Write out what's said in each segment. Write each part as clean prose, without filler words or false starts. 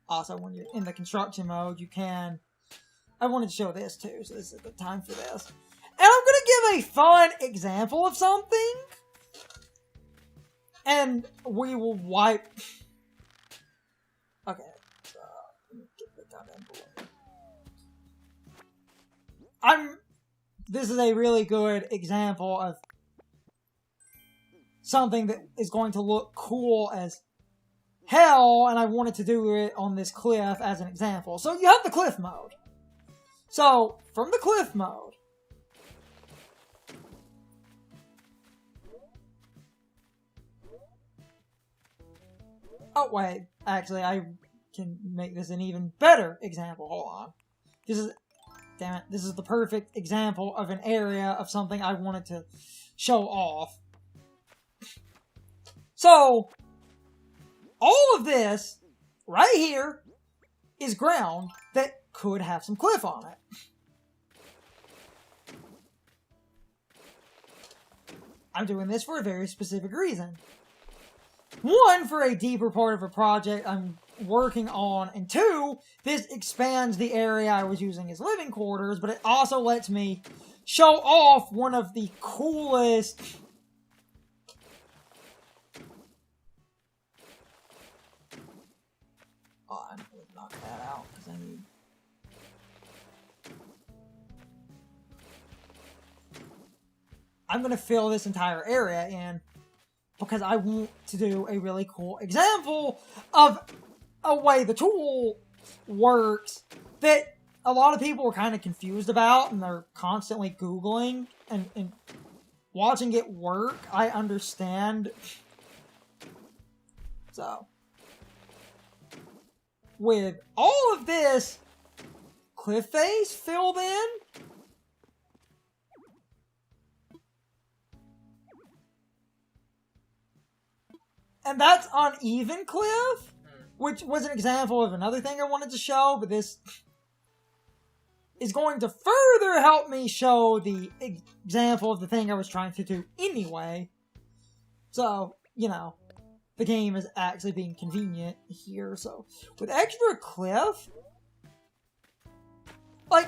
also when you're in the construction mode, you can... I wanted to show this too, so this is the time for this. And I'm going to give a fun example of something. And we will wipe... Okay, so let me get the goddamn balloon. This is a really good example of something that is going to look cool as hell, and I wanted to do it on this cliff as an example. So you have the cliff mode. So, from the cliff mode, oh wait, actually I can make this an even better example. Hold on. Damn it, this is the perfect example of an area of something I wanted to show off. So, all of this, right here, is ground that could have some cliff on it. I'm doing this for a very specific reason. One, for a deeper part of a project I'm working on, and two, this expands the area I was using as living quarters, but it also lets me show off one of the coolest... Oh, I need to knock that out, because I need... I'm going to fill this entire area in, because I want to do a really cool example of a way the tool works that a lot of people are kind of confused about, and they're constantly Googling and watching it work. I understand. So, with all of this cliff face filled in, and that's uneven cliff, which was an example of another thing I wanted to show, but this is going to further help me show the example of the thing I was trying to do anyway. So, you know, the game is actually being convenient here. So, with extra cliff, like,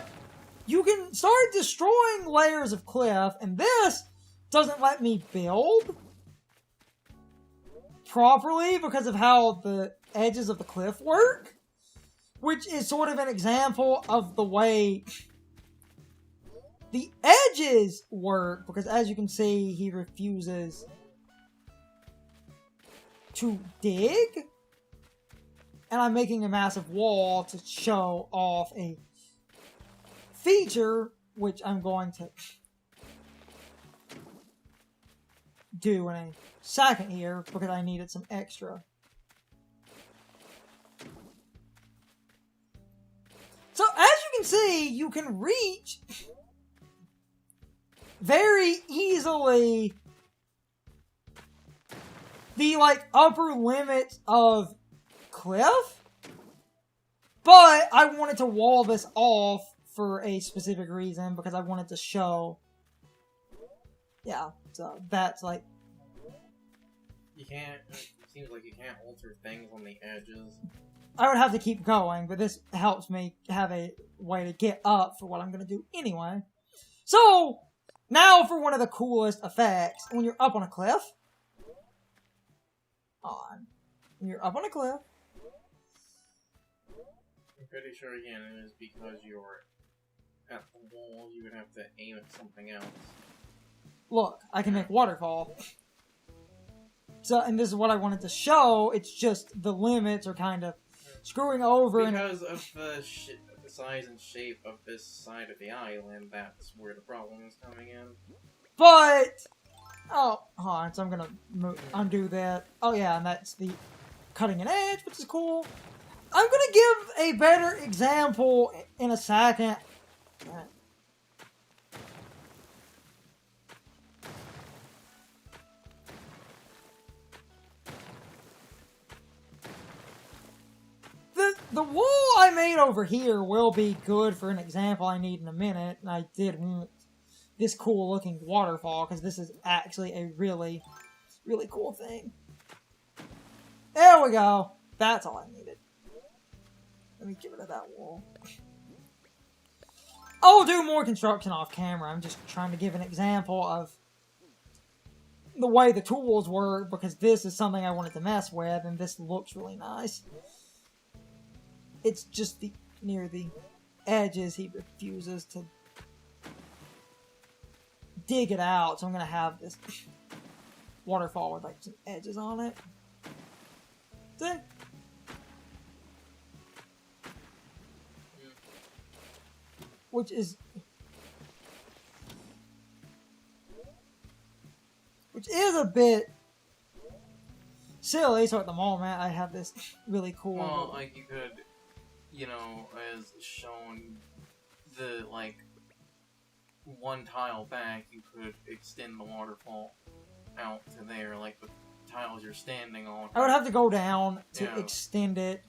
you can start destroying layers of cliff, and this doesn't let me build properly because of how the edges of the cliff work, which is sort of an example of the way the edges work, because as you can see, he refuses to dig, and I'm making a massive wall to show off a feature, which I'm going to do in a second here, because I needed some extra. So, as you can see, you can reach very easily the, like, upper limits of cliff, but I wanted to wall this off for a specific reason, because I wanted to show, yeah, so that's, like, you can't, it seems like you can't alter things on the edges. I would have to keep going, but this helps me have a way to get up for what I'm going to do anyway. So, now for one of the coolest effects. When you're up on a cliff. When you're up on a cliff. I'm pretty sure, again, it is because you're at the wall, you would have to aim at something else. Look, I can make waterfall. So, and this is what I wanted to show. It's just the limits are kind of screwing over. Because of the size and shape of this side of the island, that's where the problem is coming in. But, oh, hold on, so I'm gonna undo that. Oh yeah, and that's the cutting an edge, which is cool. I'm gonna give a better example in a second. The wall I made over here will be good for an example I need in a minute, and I did want this cool looking waterfall, because this is actually a really, really cool thing. There we go. That's all I needed. let me get rid of that wall. I'll do more construction off camera. I'm just trying to give an example of the way the tools work, because this is something I wanted to mess with, and this looks really nice. It's just near the edges he refuses to dig it out, so I'm gonna have this waterfall with like some edges on it. See? Which is a bit silly, so at the moment I have this really cool... Well, like, you could, you know, as shown, the, like, one tile back, you could extend the waterfall out to there, like the tiles you're standing on. I would have to go down to extend it.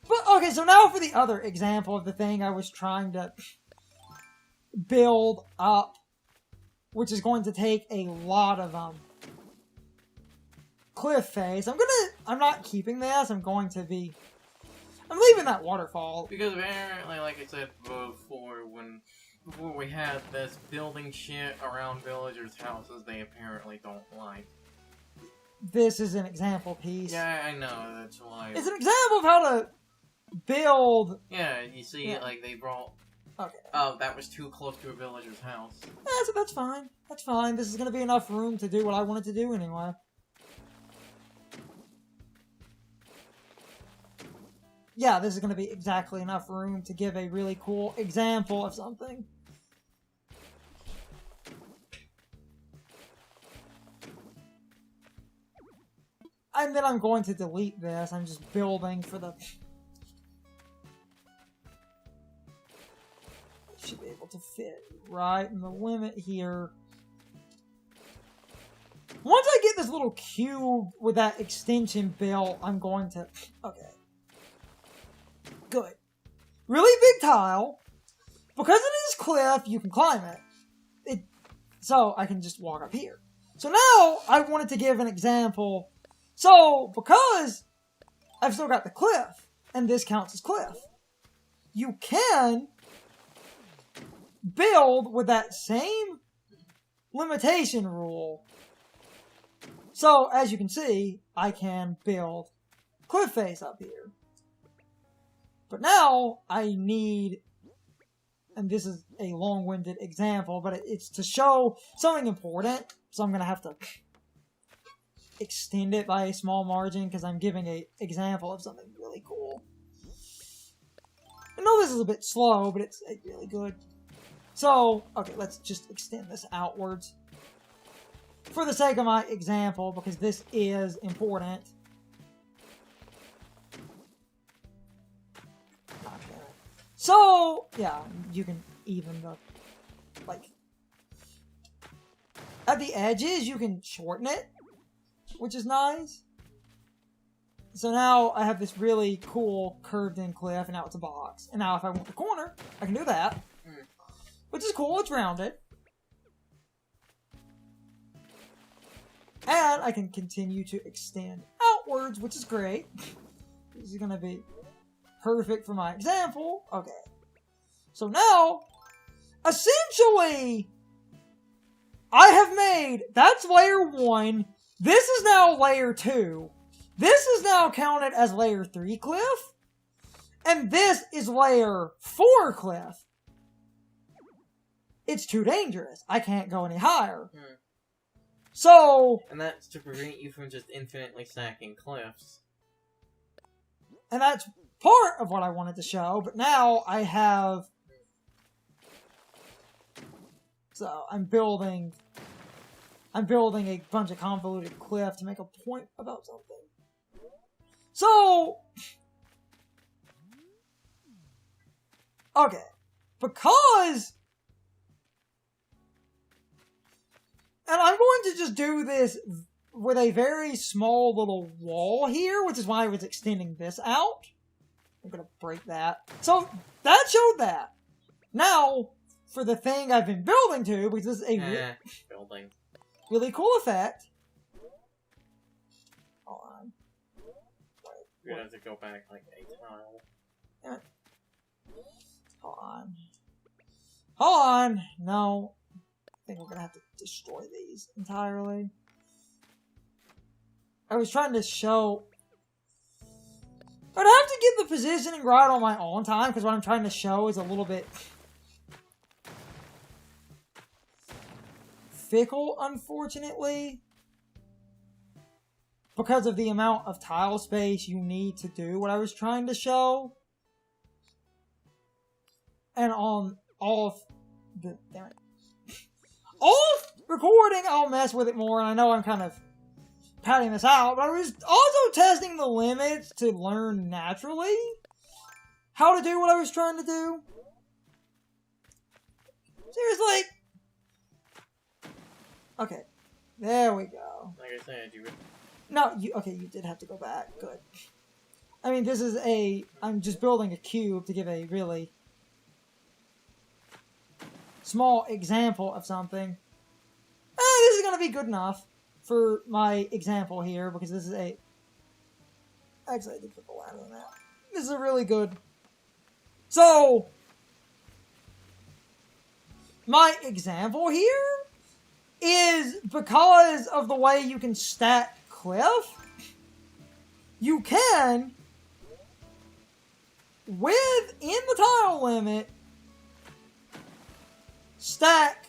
But, okay, so now for the other example of the thing I was trying to build up, which is going to take a lot of, cliff face. I'm not keeping this, I'm leaving that waterfall. Because apparently, like I said before, before we had this building shit around villagers' houses, they apparently don't like. This is an example piece. Yeah, I know, that's why. It's an example of how to build... Yeah, you see, like, they brought... Okay. Oh, that was too close to a villager's house. Yeah, so that's fine. That's fine. This is going to be enough room to do what I wanted to do anyway. Yeah, this is going to be exactly enough room to give a really cool example of something. And then I'm going to delete this. I'm just building for the... Should be able to fit right in the limit here. Once I get this little cube with that extension built, I'm going to... Okay. Good. Really big tile. Because it is cliff, you can climb it. So I can just walk up here. So now I wanted to give an example. So because I've still got the cliff, and this counts as cliff, you can build with that same limitation rule. So as you can see, I can build cliff face up here. But now I need, and this is a long-winded example, but it's to show something important, so I'm going to have to extend it by a small margin because I'm giving an example of something really cool. I know this is a bit slow, but it's really good. So, okay, let's just extend this outwards for the sake of my example, because this is important. So, yeah, you can even the, like, at the edges, you can shorten it, which is nice. So now I have this really cool curved-in cliff, and now it's a box. And now if I want the corner, I can do that, which is cool, it's rounded. And I can continue to extend outwards, which is great. This is going to be perfect for my example. Okay. So now, essentially, I have made, that's layer 1. This is now layer 2. This is now counted as layer 3 cliff. And this is layer 4 cliff. It's too dangerous. I can't go any higher. So... And that's to prevent you from just infinitely stacking cliffs. And that's part of what I wanted to show, but now I have... So, I'm building a bunch of convoluted cliff to make a point about something. So... Okay. Because... And I'm going to just do this with a very small little wall here, which is why I was extending this out. I'm going to break that. So, that showed that. Now, for the thing I've been building to, because this is a really cool effect. Hold on. You're going to have to go back like a tile. Damn it. Hold on. Hold on! No. I think we're gonna have to destroy these entirely. I was trying to show... I'd have to get the positioning right on my own time, because what I'm trying to show is a little bit... fickle, unfortunately. Because of the amount of tile space you need to do what I was trying to show. And on off the damn it. Off recording I'll mess with it more, and I know I'm kind of patting this out, but I was also testing the limits to learn naturally how to do what I was trying to do. Seriously. Okay. There we go. Like I said, you... No, you did have to go back. Good. I mean, this is I'm just building a cube to give a really small example of something. This is going to be good enough for my example here, because this is actually, I did put the ladder on that. This is a really good... So, my example here is because of the way you can stack cliff, you can, within the tile limit, stack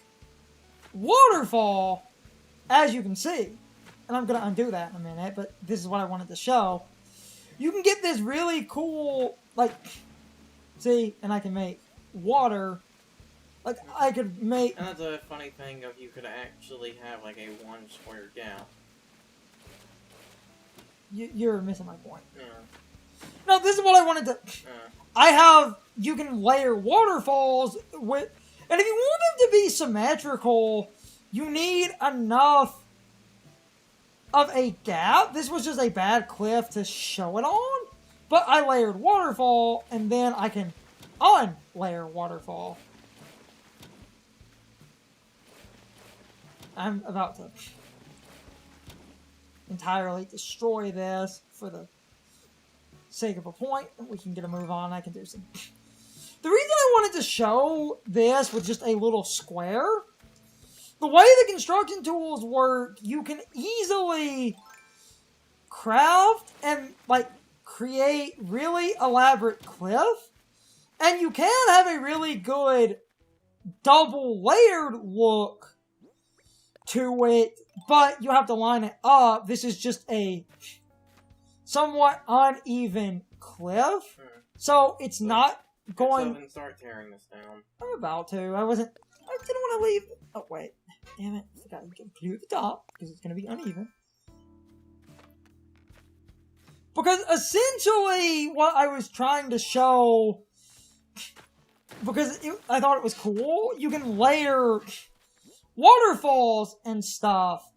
waterfall, as you can see. And I'm going to undo that in a minute, but this is what I wanted to show. You can get this really cool, like, see, and I can make water. Like, I could make... And that's a funny thing of you could actually have, like, a 1 square gap. You're missing my point. Yeah. No, this is what I wanted to... I have... You can layer waterfalls with... And if you want them to be symmetrical, you need enough of a gap. This was just a bad cliff to show it on. But I layered waterfall, and then I can unlayer waterfall. I'm about to entirely destroy this for the sake of a point. We can get a move on. I can do some... The reason I wanted to show this with just a little square, the way the construction tools work, you can easily craft and, like, create really elaborate cliff, and you can have a really good double layered look to it, but you have to line it up. This is just a somewhat uneven cliff, so it's not going... And start tearing this down. I'm about to. I didn't want to leave... Oh, wait. Damn it. I forgot to get you at the top, because it's going to be uneven. Because essentially, what I was trying to show... Because I thought it was cool, you can layer waterfalls and stuff,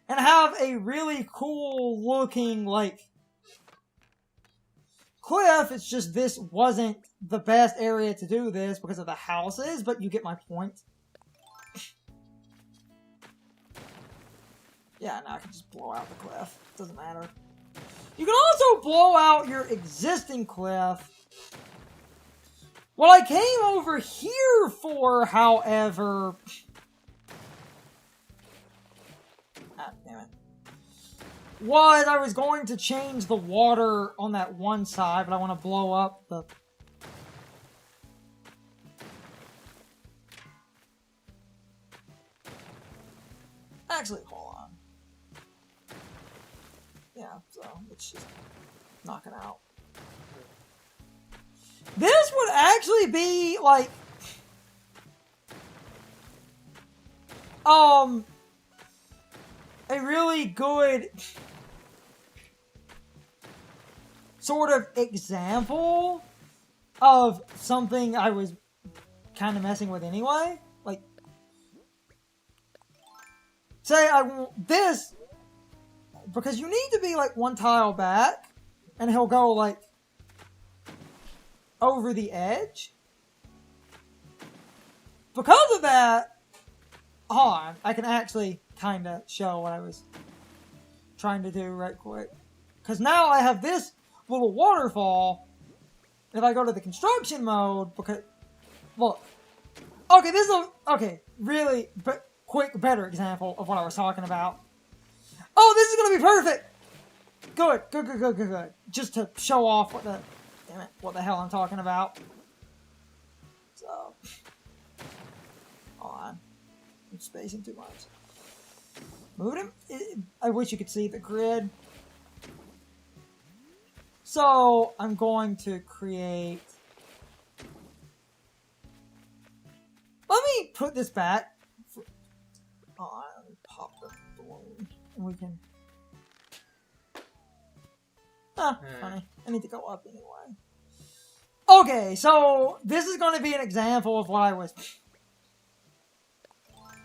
and have a really cool looking, like, cliff. It's just this wasn't the best area to do this because of the houses, but you get my point. Yeah, now I can just blow out the cliff. Doesn't matter. You can also blow out your existing cliff. What I came over here for, however... Ah, damn it. Was I was going to change the water on that one side, but I want to blow up the... Actually, hold on. Yeah, so let's just knock it out. This would actually be, like... a really good sort of example of something I was kind of messing with anyway. Like, say I want this, because you need to be like one tile back, and he'll go like over the edge. Because of that, hold on, I can actually kind of show what I was trying to do right quick. Because now I have this little waterfall And if I go to the construction mode, because, look, okay, this is a, okay, really quick, better example of what I was talking about. Oh, this is gonna be perfect! Good, good, good, good, good, good. Just to show off what the, damn it, what the hell I'm talking about. So, hold on. I'm spacing too much. Moving him? I wish you could see the grid. So, I'm going to create... Let me put this back. Oh, let me pop the balloon. And we can... funny. I need to go up anyway. Okay, so this is going to be an example of what I was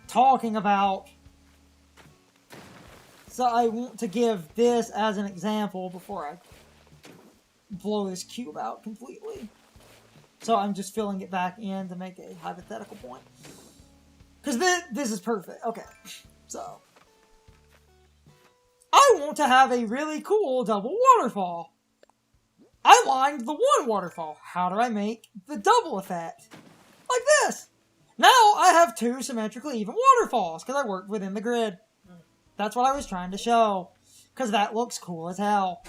talking about. So I want to give this as an example before I blow this cube out completely. So I'm just filling it back in to make a hypothetical point. Because this is perfect. Okay, so I want to have a really cool double waterfall. I lined the one waterfall. How do I make the double effect? Like this. Now I have two symmetrically even waterfalls because I worked within the grid. That's what I was trying to show. Because that looks cool as hell.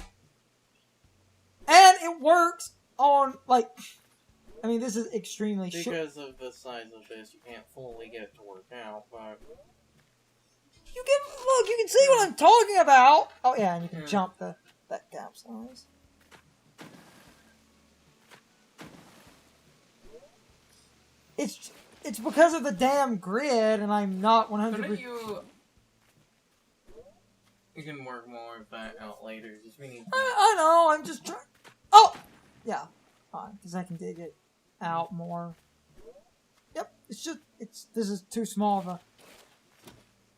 And it works on, like... I mean, this is extremely short. Because of the size of this, you can't fully get it to work out, but... Look, you can see what I'm talking about! Oh yeah, and you can jump that gap size. It's because of the damn grid, and I'm not 100%... You can work more of that out later. Just we need. I know. I'm just trying. Oh, yeah, fine, because I can dig it out more. Yep. This is too small of a.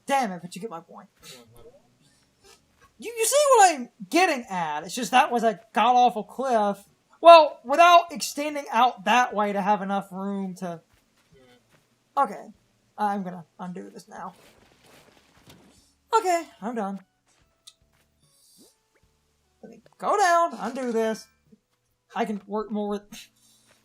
Damn it! But you get my point. You see what I'm getting at? It's just that was a god awful cliff. Well, without extending out that way to have enough room to. Okay, I'm gonna undo this now. Okay, I'm done. Let me go down, undo this. I can work more with...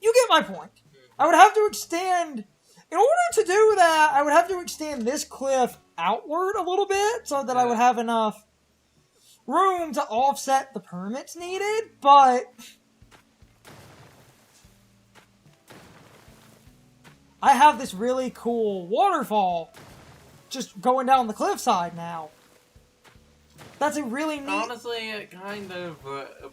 You get my point. I would have to extend... In order to do that, I would have to extend this cliff outward a little bit so that I would have enough room to offset the permits needed, but... I have this really cool waterfall just going down the cliffside now. That's a really neat... Honestly, it kind of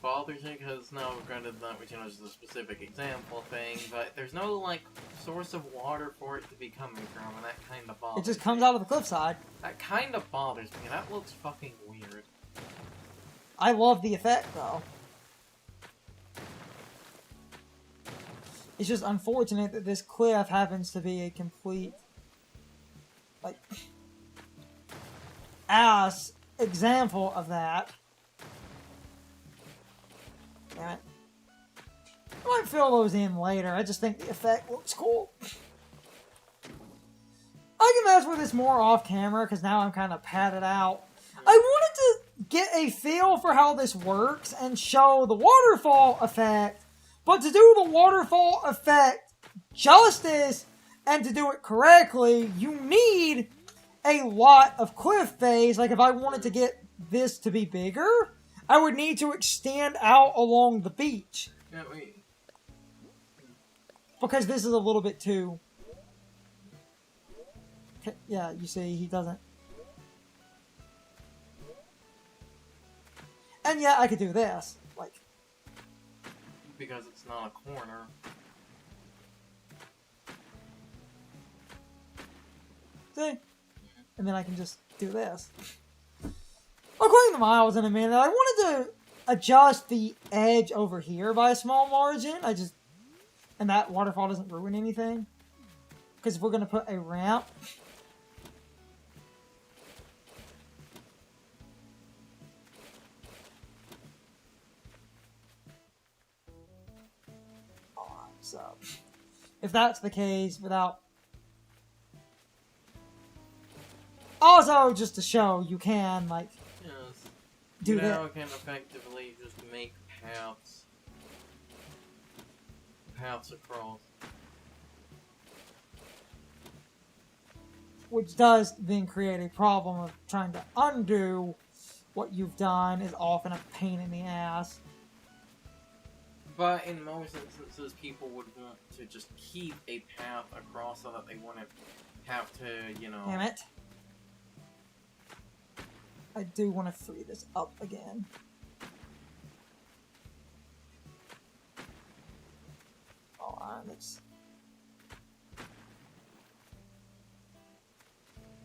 bothers me because now, granted, that was, just a specific example thing, but there's no, like, source of water for it to be coming from, and that kind of bothers me. It just comes out of the cliffside. That kind of bothers me. That looks fucking weird. I love the effect, though. It's just unfortunate that this cliff happens to be a complete, like, ass example of that. Damn it. I might fill those in later. I just think the effect looks cool. I can mess with this more off camera because now I'm kind of padded out. I wanted to get a feel for how this works and show the waterfall effect, but to do the waterfall effect justice and to do it correctly, you need a lot of cliff face. Like, if I wanted to get this to be bigger, I would need to extend out along the beach. Yeah, wait. Because this is a little bit too... Yeah, you see, he doesn't... And yeah, I could do this. Like... Because it's not a corner. See? And then I can just do this. I'll claim the miles in a minute. I wanted to adjust the edge over here by a small margin. And that waterfall doesn't ruin anything. Because if we're going to put a ramp... So, if that's the case, without... Also, just to show, you can, like, do that. Now can effectively just make paths paths across. Which does then create a problem of trying to undo what you've done is often a pain in the ass. But in most instances, people would want to just keep a path across so that they wouldn't have to, you know... Damn it. I do want to free this up again. Alright, let's...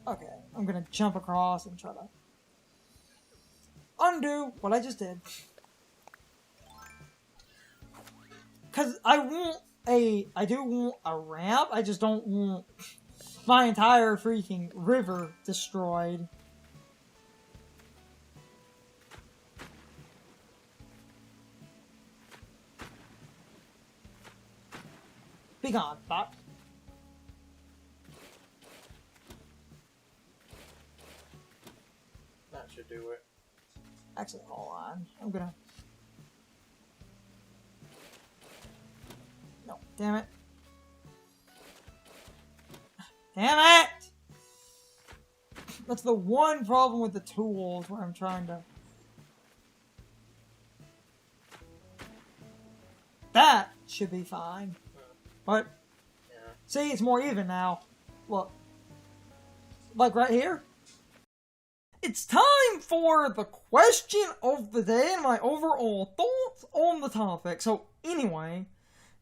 Okay, I'm gonna jump across and try to undo what I just did. Cause I do want a ramp, I just don't want my entire freaking river destroyed. Be gone, Doc. That should do it. Actually, hold on. I'm gonna... No, damn it. Damn it! That's the one problem with the tools where I'm trying to... That should be fine. But, Yeah. see, it's more even now. Look. Like right here. It's time for the question of the day and my overall thoughts on the topic. So, anyway,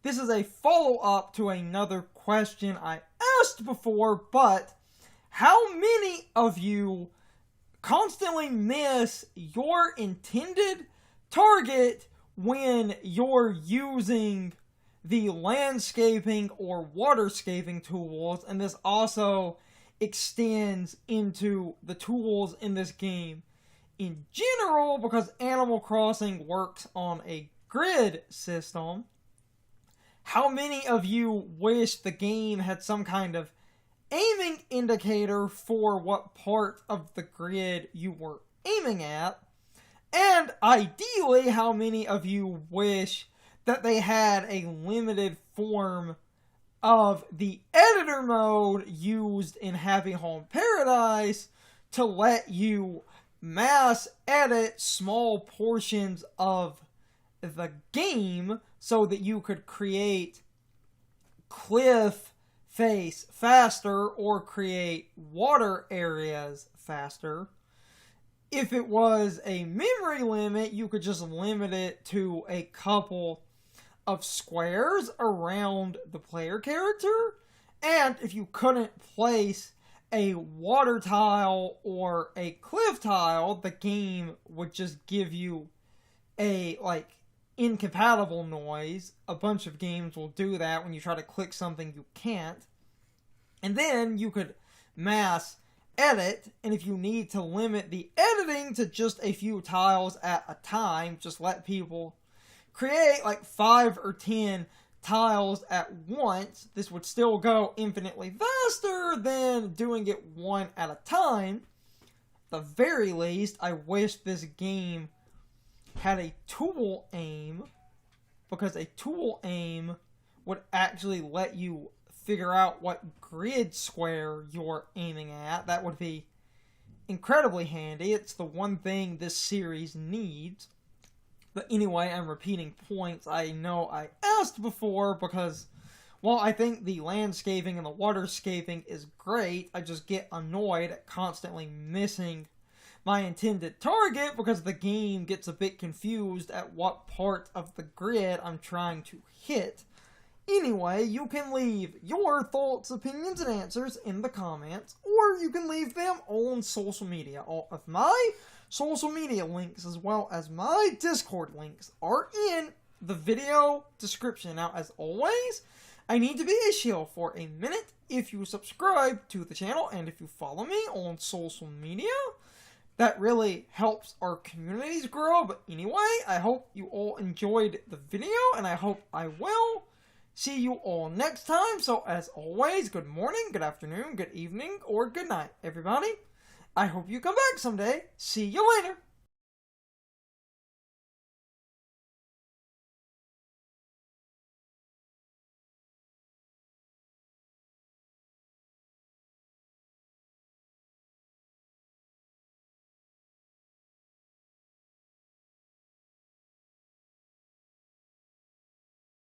this is a follow-up to another question I asked before, but how many of you constantly miss your intended target when you're using the landscaping or waterscaping tools? And this also extends into the tools in this game in general, because Animal Crossing works on a grid system. How many of you wish the game had some kind of aiming indicator for what part of the grid you were aiming at? And ideally, how many of you wish that they had a limited form of the editor mode used in Happy Home Paradise to let you mass edit small portions of the game so that you could create cliff face faster or create water areas faster. If it was a memory limit, you could just limit it to a couple of squares around the player character. And if you couldn't place a water tile or a cliff tile, the game would just give you a, like, incompatible noise. A bunch of games will do that when you try to click something you can't. And then you could mass edit, and if you need to limit the editing to just a few tiles at a time, just let people create like 5 or 10 tiles at once. This would still go infinitely faster than doing it one at a time. At the very least, I wish this game had a tool aim, because a tool aim would actually let you figure out what grid square you're aiming at. That would be incredibly handy. It's the one thing this series needs. But anyway, I'm repeating points I know I asked before, because while I think the landscaping and the waterscaping is great, I just get annoyed at constantly missing my intended target, because the game gets a bit confused at what part of the grid I'm trying to hit. Anyway, you can leave your thoughts, opinions, and answers in the comments, or you can leave them on social media. All of my social media links, as well as my Discord links, are in the video description. Now, as always, I need to be a shield for a minute. If you subscribe to the channel and if you follow me on social media, that really helps our communities grow. But anyway, I hope you all enjoyed the video, and I hope I will see you all next time. So, as always, good morning, good afternoon, good evening, or good night, everybody. I hope you come back someday. See you later.